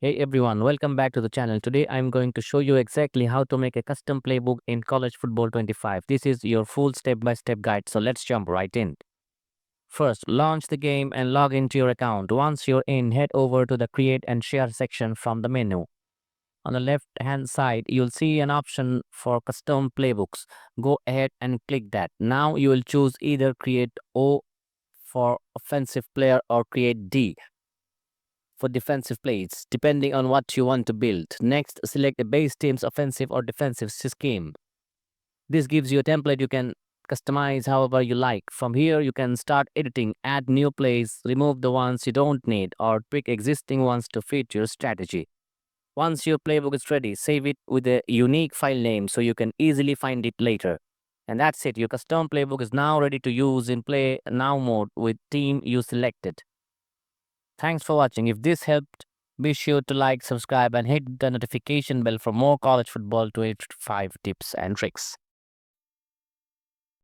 Hey everyone, welcome back to the channel. Today I'm going to show you exactly how to make a custom playbook in College Football 25. This is your full step-by-step guide, so let's jump right in. First, launch the game and log into your account. Once you're in, head over to the Create and Share section from the menu. On the left-hand side, you'll see an option for custom playbooks. Go ahead and click that. Now you will choose either Create O for offensive player or Create D for defensive plays, depending on what you want to build. Next, select the base team's offensive or defensive scheme. This gives you a template you can customize however you like. From here, you can start editing, add new plays, remove the ones you don't need, or tweak existing ones to fit your strategy. Once your playbook is ready, save it with a unique file name so you can easily find it later. And that's it. Your custom playbook is now ready to use in Play Now mode with team you selected. Thanks for watching. If this helped, be sure to like, subscribe, and hit the notification bell for more college football 25 tips and tricks.